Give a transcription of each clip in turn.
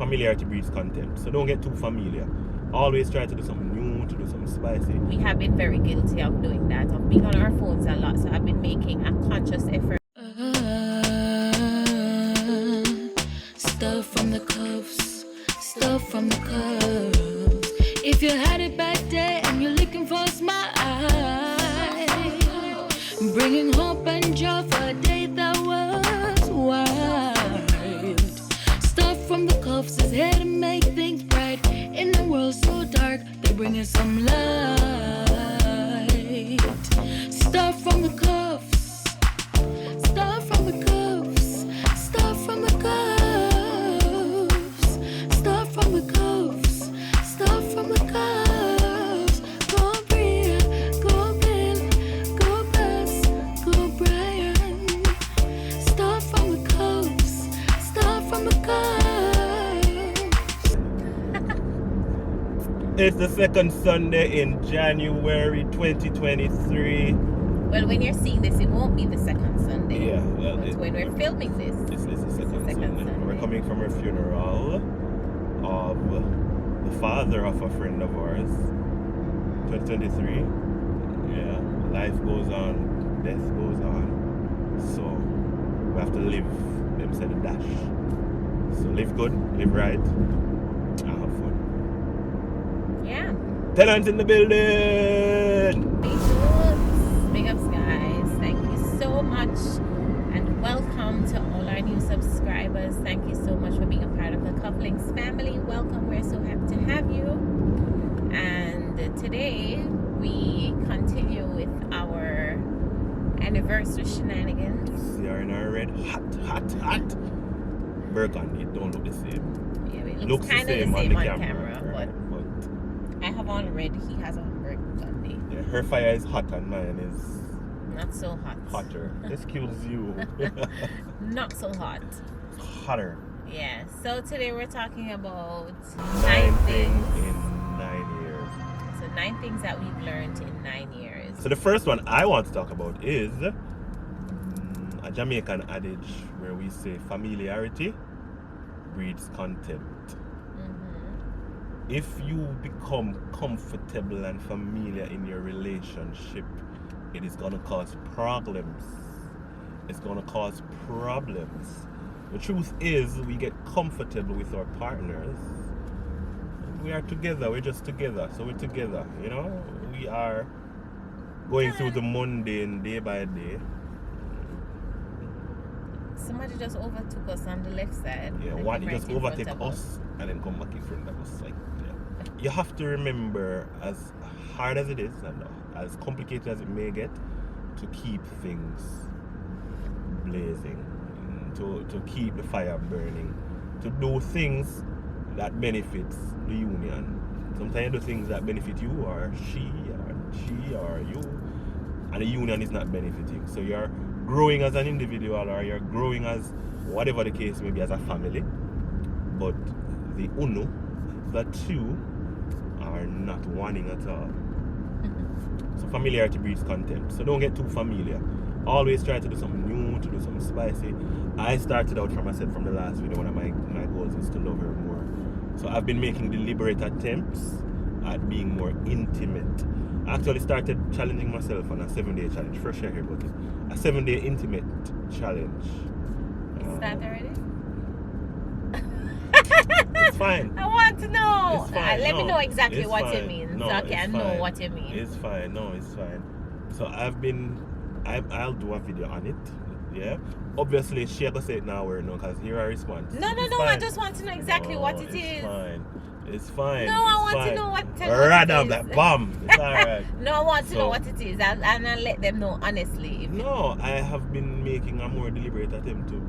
familiarity breeds contempt. So don't get too familiar. Always try to do something new, to do something spicy. We have been very guilty of doing that, of being on our phones a lot. So I've been making a conscious effort. Stuff from the cuffs, stuff from the cuffs. If you had a bad day and you're looking for a smile, bringing hope and joy for a day that was wild. Stuff from the cuffs is here to make things bright. In a world so dark, they're bringing some light. Stuff from the cuffs, stuff from the cuffs, stuff from the cuffs, stuff from the cuffs, stuff from the cuffs. Go Bria, go Bill, go Bess, go Brian. Stuff from the cuffs, stuff from the cuffs. It's the second Sunday in January 2023. Well, when you're seeing this, it won't be the second Sunday. Yeah, well, But when we're filming this, This is the second Sunday. We're coming from a funeral of the father of a friend of ours. 2023. Yeah, life goes on, death goes on. So we have to live, them said, a dash. So live good, live right, and have fun. yeah. Tenants in the building! Big ups, guys. Thank you so much. And welcome to all our new subscribers. Thank you so much for being a part of the Couplings family. Welcome. We're so happy to have you. And today we continue with our anniversary shenanigans. We are in our red hot burgundy. It don't look the same. Yeah, it Looks looks kind of the same on camera, right? but I have on red. He has on burgundy. Yeah, her fire is hot and mine is Not so hot. hotter. Excuse you. Not so hot. Hotter. Yeah. So today we're talking about 9 9 things things. in 9 years. So 9 things that we've learned in 9 years. So the first one I want to talk about is a Jamaican adage where we say familiarity breeds contempt. If you become comfortable and familiar in your relationship, it is going to cause problems. It's going to cause problems. The truth is, we get comfortable with our partners. We are together. We're just together. So we're together. You know, we are going through the mundane day by day. Somebody just overtook us on the left side. Yeah, Like one right just in front overtake of us and then come back in front of us. Like, yeah. You have to remember, as hard as it is and as complicated as it may get, to keep things blazing, to keep the fire burning, to do things that benefits the union. Sometimes you do things that benefit you or she or you, and the union is not benefiting. So you're growing as an individual or you're growing as whatever the case may be as a family, but the two are not wanting at all. So familiarity breeds contempt. So don't get too familiar. Always try to do something new, to do something spicy. I started out from the last video, one of my goals is to love her more. So I've been making deliberate attempts at being more intimate. I actually started challenging myself on a 7-day challenge. First share here about it. A 7-day intimate challenge. Is that already? It's fine. I want to know. It's fine. Let me know exactly It's what fine. you mean. No, so I can it's know fine. what you mean. It's fine. No, it's fine. So I'll do a video on it. Yeah. Obviously, she gonna say it now or no, because here I respond. No. I just want to know exactly what it it's is. Fine. It's fine. No, I It's want fine. to know what Radam, it is. like bomb. It's alright. No, I want to So- know what it is, and I'll let them know honestly. No, I have been making a more deliberate attempt to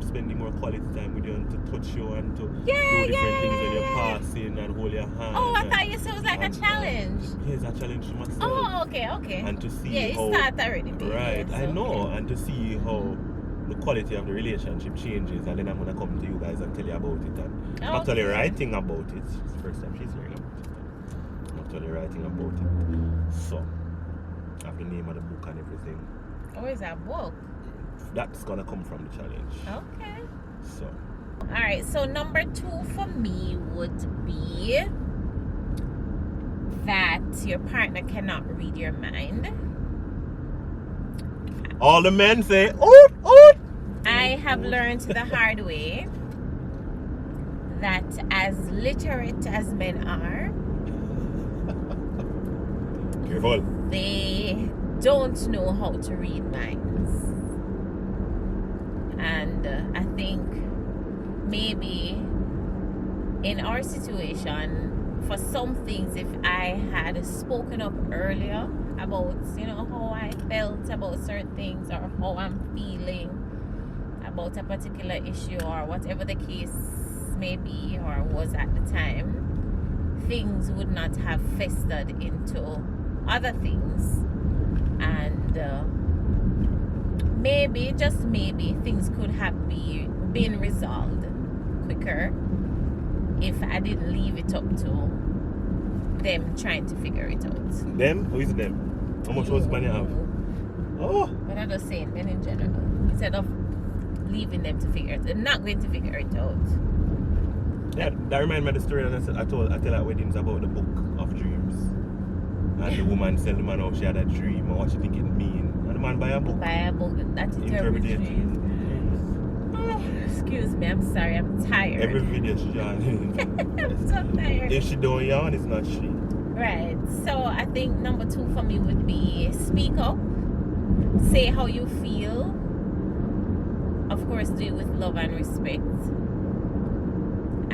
spending more quality time with you and to touch you and to do different things when you're passing and hold your hand. Oh, I thought you said it was like a challenge. Here's a challenge to myself. Oh, okay. And to see Yeah, how it started already. baby. right, Yes, I know, okay. and to see how the quality of the relationship changes, and then I'm gonna come to you guys and tell you about it. And I'm actually writing about it. It's the first time she's hearing about it. I'm actually writing about it. So I have the name of the book and everything. Oh, is that book? That's gonna come from the challenge. Okay. So All right, so number 2 for me would be that your partner cannot read your mind. All the men say, oot, oot. I have learned the hard way that as literate as men are, Careful. they don't know how to read minds. And I think maybe in our situation, for some things, if I had spoken up earlier about, how I felt about certain things or how I'm feeling about a particular issue or whatever the case may be or was at the time, things would not have festered into other things, and maybe, just maybe, things could have been resolved quicker if I didn't leave it up to them trying to figure it out. Them? Who is them? How much husband you have? Oh. But I'm just saying, men in general, instead of leaving them to figure it out, they're not going to figure it out. Yeah, that reminds me of the story that I tell at weddings about the book of dreams. And the woman tell the man how she had a dream and what she think it mean. And the man buy a book. That interpretation. Oh, excuse me, I'm sorry, I'm tired. Every video she joins. I'm so tired. If she don't yawn, it's not she. Right. So I think number 2 for me would be speak up. Say how you feel. Of course, do it with love and respect.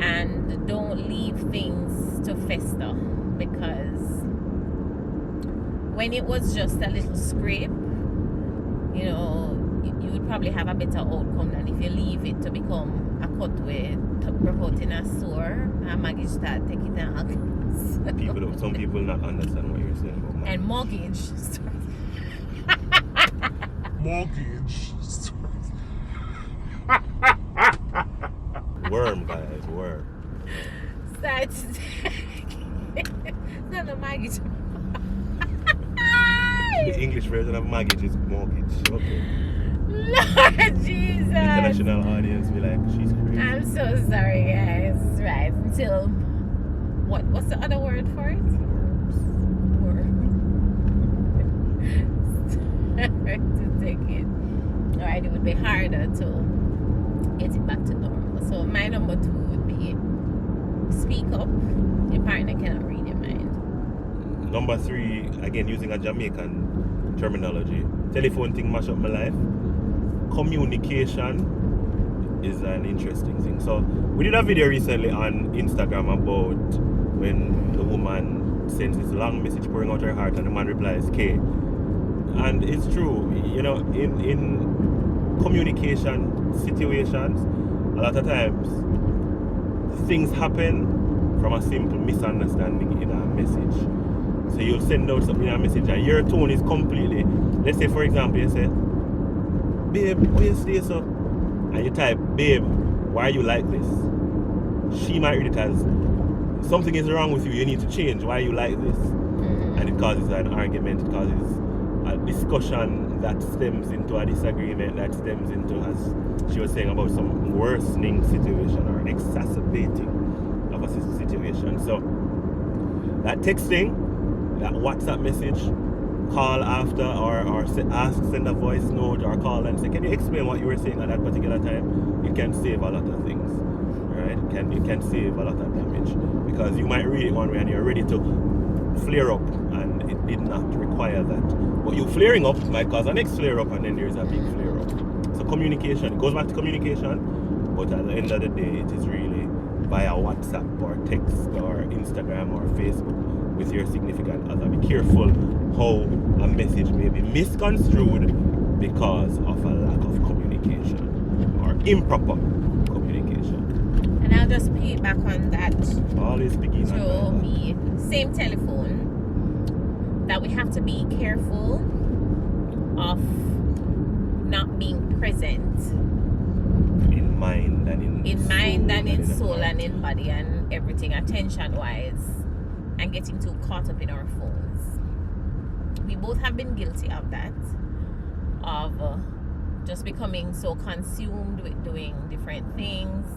And don't leave things to fester, because when it was just a little scrape, you would probably have a better outcome than if you leave it to become a cut with out in a sore and Maggie start taking out. Some people not understand what you're saying about and mortgage. Worm, guys, worm. Start. Not a mortgage. The English version of mortgage is mortgage. Okay. Lord Jesus. International audience be like, she's crazy. I'm so sorry, guys. Right. Until what's the other word for it? Worm. To take it. Alright, it would be harder to get it back to normal. So my number 2 would be speak up. Your partner cannot read your mind. Number 3, again using a Jamaican terminology. Telephone thing mash up my life. Communication is an interesting thing. So we did a video recently on Instagram about when the woman sends this long message pouring out her heart and the man replies K. And it's true, in communication situations, a lot of times things happen from a simple misunderstanding in a message. So you'll send out something in a message and your tone is completely, let's say for example you say, babe, why you stay so? And you type, babe, why are you like this? She might read it as, something is wrong with you, you need to change, why are you like this? And it causes an argument, it causes a discussion that stems into a disagreement, that stems into, as she was saying, about some worsening situation or exacerbating of a situation. So that texting, that WhatsApp message, call after or send a voice note or call and say, can you explain what you were saying at that particular time? It can save a lot of things, right? It can save a lot of damage, because you might read it one way and you're ready to flare up and it did not require that. But you flaring up might cause a next flare up and then there's a big flare up. So communication, it goes back to communication, but at the end of the day it is really via WhatsApp or text or Instagram or Facebook with your significant other. Be careful how a message may be misconstrued because of a lack of communication or improper communication. And I'll just piggyback on that. Always begin to me, same telephone, that we have to be careful of not being present in mind and in soul and in body and everything, attention wise, and getting too caught up in our phones. We both have been guilty of that, of just becoming so consumed with doing different things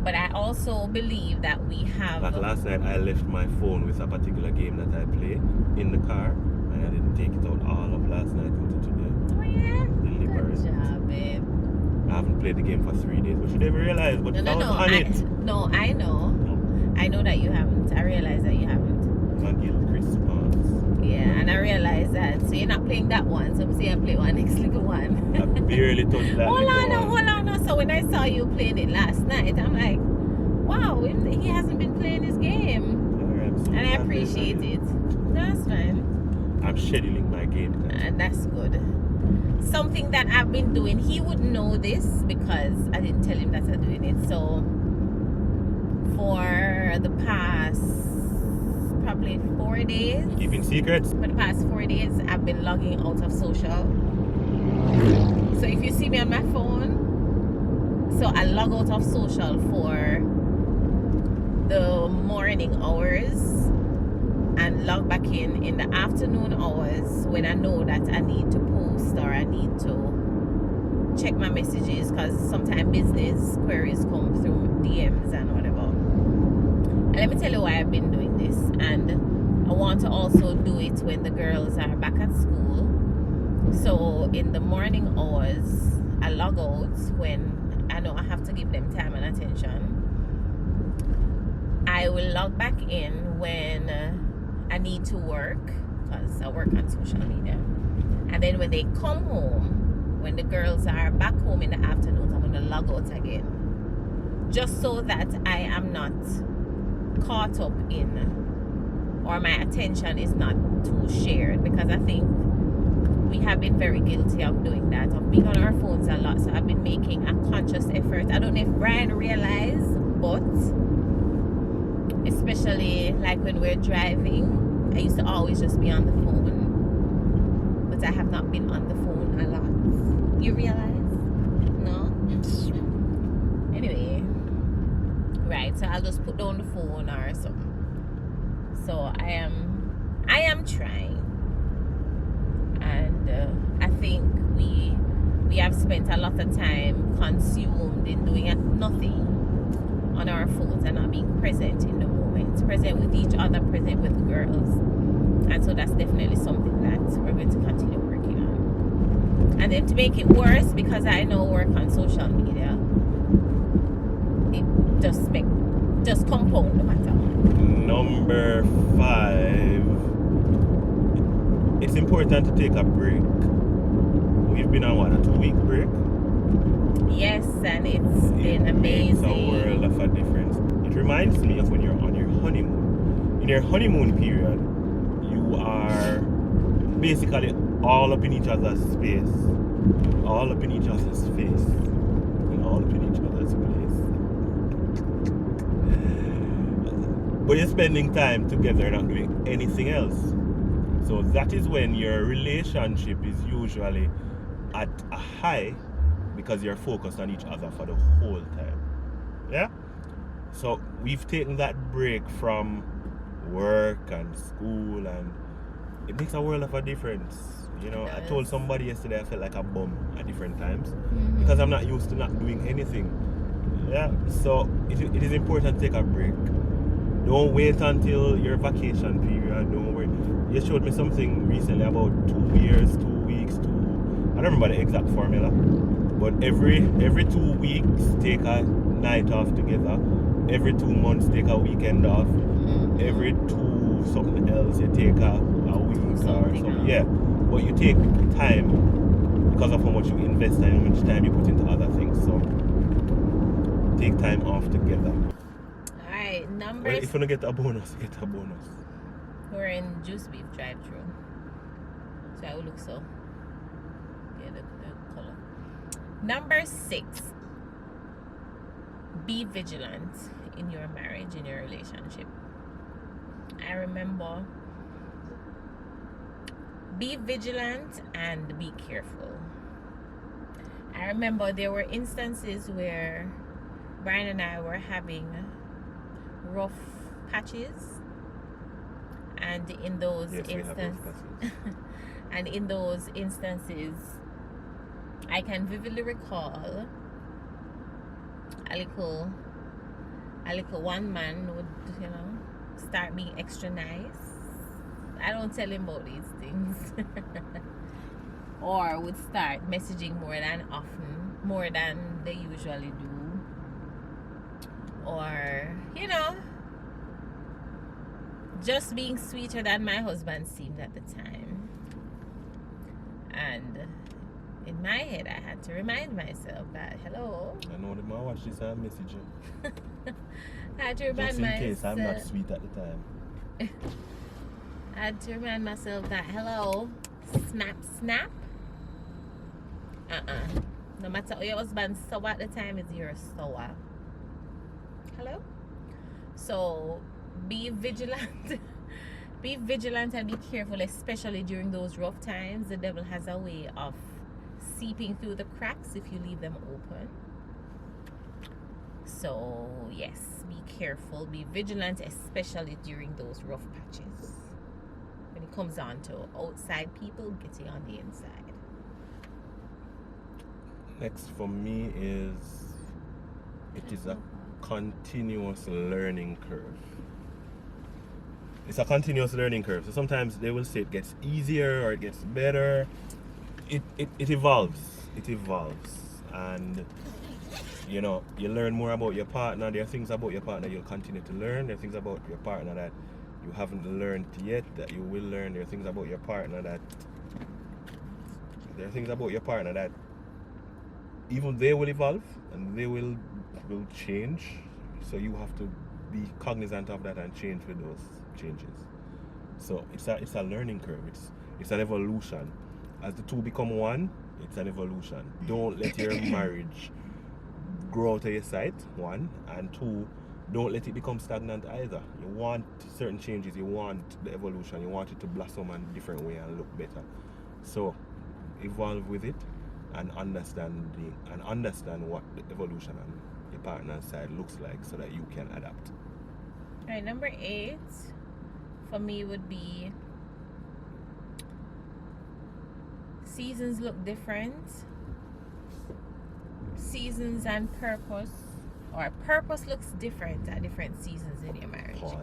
But I also believe that we have. Like last night, I left my phone with a particular game that I play in the car, and I didn't take it out all of last night into today. Oh yeah. Deliberate. Good job, babe. I haven't played the game for 3 days, but you never realize. But No, I was on I know. No. I know that you haven't. I realize that you haven't. My guilt response. Yeah, and I realize that. So you're not playing that one. So say I play one next little one. I barely touched that. Hold on, little one. no. So when I saw you playing it last night, I'm like, wow, he hasn't been playing this game. Alright, so And I appreciate it. That's fine. I'm scheduling my game time. And that's good. Something that I've been doing, he would know this because I didn't tell him that I'm doing it. So for the past probably 4 days, Keeping secrets. for the past 4 days, I've been logging out of social. So if you see me on my phone, so I log out of social for the morning hours and log back in the afternoon hours when I know that I need to post or I need to check my messages, because sometimes business queries come through DMs and whatever. And let me tell you why I've been doing this, and I want to also do it when the girls are back at school. So in the morning hours I log out when I know I have to give them time and attention. I will log back in when I need to work, because I work on social media. And then when they come home, when the girls are back home in the afternoons, I'm going to log out again. Just so that I am not caught up in, or my attention is not too shared, because I think we have been very guilty of doing that, of being on our phones a lot. So I've been making a conscious effort. I don't know if Brian realized, but especially like when we're driving, I used to always just be on the phone, but I have not been on the phone a lot. You realize? No? Anyway, right, so I'll just put down the phone or something. So I am trying, and I think we have spent a lot of time consumed in doing nothing on our phones and not being present in the moment, present with each other, present with the girls. And so that's definitely something that we're going to continue working on. And then to make it worse, because I know work on social media, it just compound the matter. Number 5. It's important to take a break. We've been on a 2-week break. Yes, and it's been amazing. It's a world of a difference. It reminds me of when you're on your honeymoon. In your honeymoon period, you are basically all up in each other's space, all up in each other's face, and all up in each other's place. But you're spending time together, not doing anything else. So that is when your relationship is usually at a high, because you're focused on each other for the whole time. Yeah? So we've taken that break from work and school, and it makes a world of a difference. You know, I told somebody yesterday I felt like a bum at different times, because I'm not used to not doing anything. Yeah? So it is important to take a break. Don't wait until your vacation period. Don't wait. You showed me something recently about 2 years, 2 weeks, I don't remember the exact formula. But every 2 weeks, take a night off together. Every 2 months, take a weekend off. Every 2 something else, you take a week or something. Yeah, but you take time because of how much you invest and how much time you put into other things. So take time off together. All right, numbers. Well, if you don't get a bonus, get a bonus. We're in Juice Beef drive-thru, so I will look so. Yeah, the color. Number 6. Be vigilant in your marriage, in your relationship. I remember, be vigilant and be careful. I remember there were instances where Brian and I were having rough patches, and in those instances, I can vividly recall a little a little one man would, you know, start being extra nice. I don't tell him about these things. Or would start messaging more than often, more than they usually do. Or, you know, just being sweeter than my husband seemed at the time. And in my head, I had to remind myself that, hello. I know the man watch this and message you. I had to remind Just in myself. case I'm not sweet at the time. I had to remind myself that, hello, snap. No matter how your husband's sour at the time, is your sour. Hello? So be vigilant. Be vigilant and be careful, especially during those rough times. The devil has a way of seeping through the cracks if you leave them open. So yes, be careful, be vigilant, especially during those rough patches. When it comes on to outside people getting on the inside. Next for me is, it is a continuous learning curve. It's a continuous learning curve. So sometimes they will say it gets easier or it gets better. It evolves. It evolves. And you know, you learn more about your partner. There are things about your partner you'll continue to learn. There are things about your partner that you haven't learned yet that you will learn. There are things about your partner that even they will evolve and they will change. So you have to be cognizant of that and change with those changes. So it's a learning curve. It's an evolution. As the two become one, it's an evolution. Don't let your marriage grow out of your sight, one, and two, don't let it become stagnant either. You want certain changes, you want the evolution, you want it to blossom in a different way and look better. So evolve with it and understand what the evolution on your partner's side looks like so that you can adapt. All right, number 8 for me would be seasons look different. Seasons and purpose, or purpose looks different at different seasons in your marriage. Pause.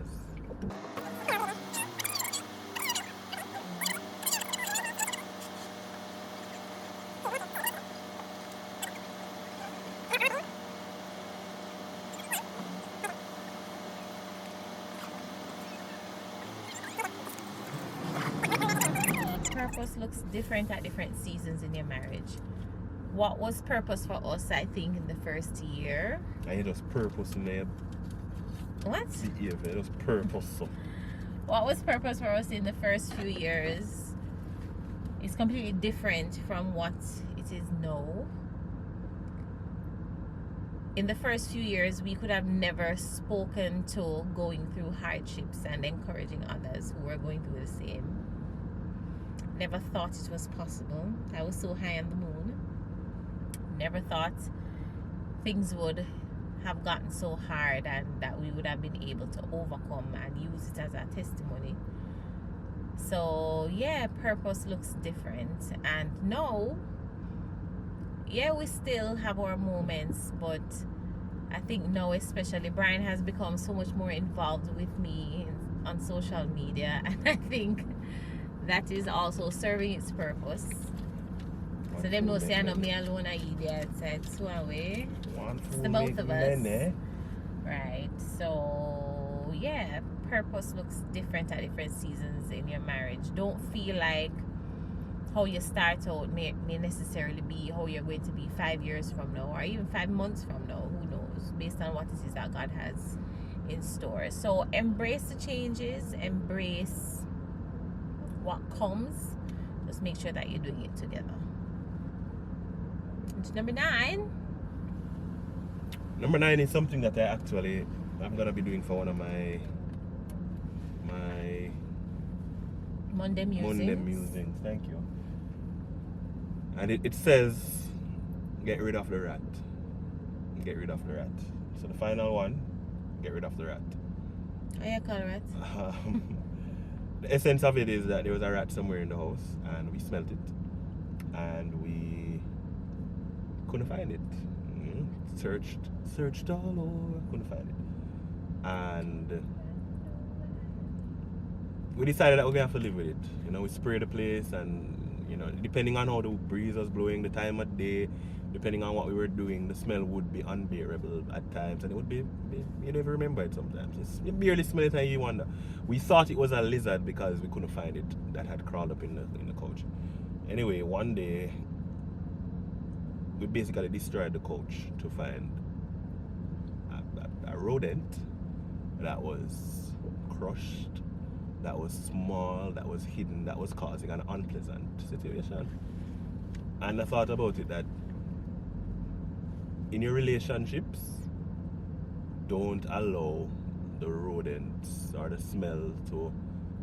Purpose looks different at different seasons in your marriage. What was purpose for us, I think, in the first year? And it was purpose in there. What? Yeah, it was purpose. What was purpose for us in the first few years is completely different from what it is now. In the first few years, we could have never spoken to going through hardships and encouraging others who were going through the same. Never thought it was possible. I was so high on the moon. Never thought things would have gotten so hard and that we would have been able to overcome and use it as a testimony. So yeah, purpose looks different. And now, yeah, we still have our moments, but I think now especially Brian has become so much more involved with me on social media, and I think that is also serving its purpose. So them no say I know me alone I idiot. It's two away. It's the both of us. Right. So yeah, purpose looks different at different seasons in your marriage. Don't feel like how you start out may necessarily be how you're going to be 5 years from now, or even 5 months from now. Who knows? Based on what it is that God has in store. So embrace the changes, embrace what comes. Just make sure that you're doing it together. Number 9. Number 9 is something that I'm gonna be doing for one of my Monday musings. Thank you. And it says, get rid of the rat. Get rid of the rat. So the final one, get rid of the rat. How you call rat? The essence of it is that there was a rat somewhere in the house and we smelt it and we couldn't find it. Searched all over, couldn't find it. and we decided that we're gonna have to live with it. You know, we sprayed the place, and you know, depending on how the breeze was blowing, the time of day, depending on what we were doing, the smell would be unbearable at times, and it would be you don't even remember it sometimes. You barely smell it and you wonder. We thought it was a lizard because we couldn't find it that had crawled up in the couch. Anyway, one day we basically destroyed the couch to find a rodent that was crushed, that was small, that was hidden, that was causing an unpleasant situation. And I thought about it that in your relationships, don't allow the rodents or the smell to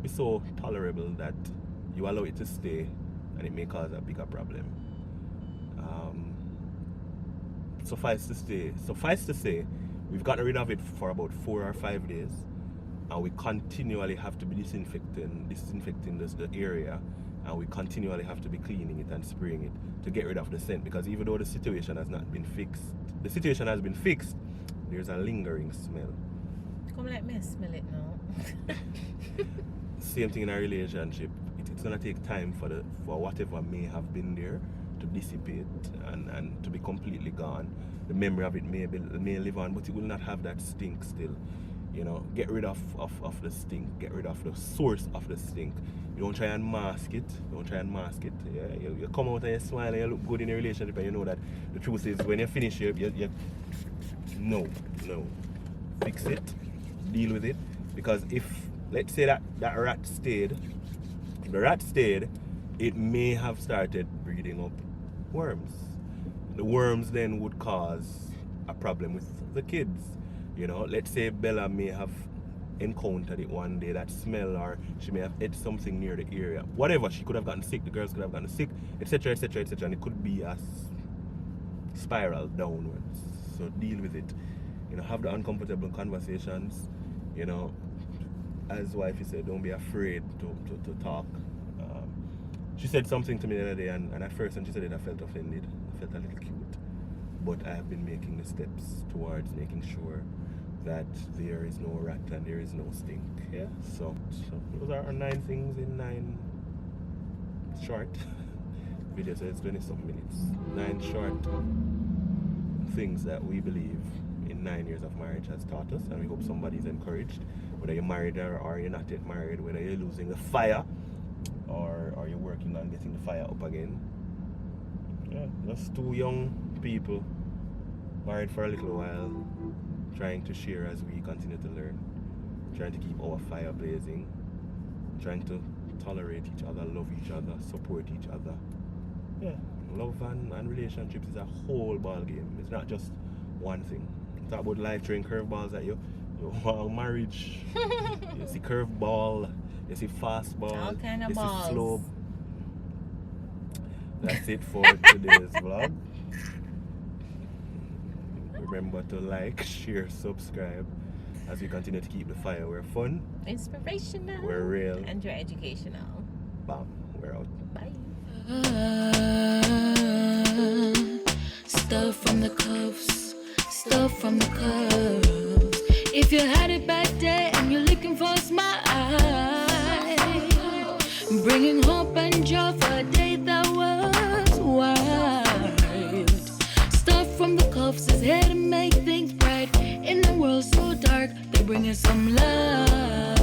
be so tolerable that you allow it to stay and it may cause a bigger problem. Suffice to say, we've gotten rid of it for about 4 or 5 days, and we continually have to be disinfecting the area, and we continually have to be cleaning it and spraying it to get rid of the scent, because even though the situation has been fixed, there's a lingering smell. Come let me smell it now. Same thing in a relationship. It's gonna take time for whatever may have been there to dissipate and to be completely gone. The memory of it may live on, but it will not have that stink still. You know, get rid of the stink. Get rid of the source of the stink. You don't try and mask it. Yeah, you come out and you smile and you look good in a relationship, and you know that the truth is when you finish, no. Fix it. Deal with it. Because if, let's say that rat stayed, it may have started breeding up worms. The worms then would cause a problem with the kids. You know, let's say Bella may have encountered it one day, that smell, or she may have ate something near the area. Whatever, she could have gotten sick, the girls could have gotten sick, etc., and it could be a spiral downwards. So deal with it. You know, have the uncomfortable conversations. You know, as wifey said, don't be afraid to talk. She said something to me the other day, and at first when she said it, I felt offended. I felt a little cute. But I have been making the steps towards making sure that there is no rat and there is no stink. Yeah. So those are our 9 things in 9 short videos. So it's 20-something minutes. 9 short things that we believe in 9 years of marriage has taught us, and we hope somebody's encouraged. Whether you're married or you're not yet married, whether you're losing the fire or you're working on getting the fire up again. Yeah, just 2 young people married for a little while, trying to share as we continue to learn, trying to keep our fire blazing, trying to tolerate each other, love each other, support each other. Yeah, love and relationships is a whole ball game. It's not just one thing. Talk about life throwing curveballs at you. Marriage, you see curveball, you see fastball, all kind of you balls. see slow. That's it for today's vlog. Remember to like, share, subscribe as we continue to keep the fire. We're fun, Inspirational, we're real, and you're educational. Bam, we're out. Bye. Stuff from the cuffs, stuff from the cuffs. If you had it back there and you're looking for a smile, bringing hope and joy for a day that was wild. Stuff from the cuffs is here to make things bright. In a world so dark, they bring us some love.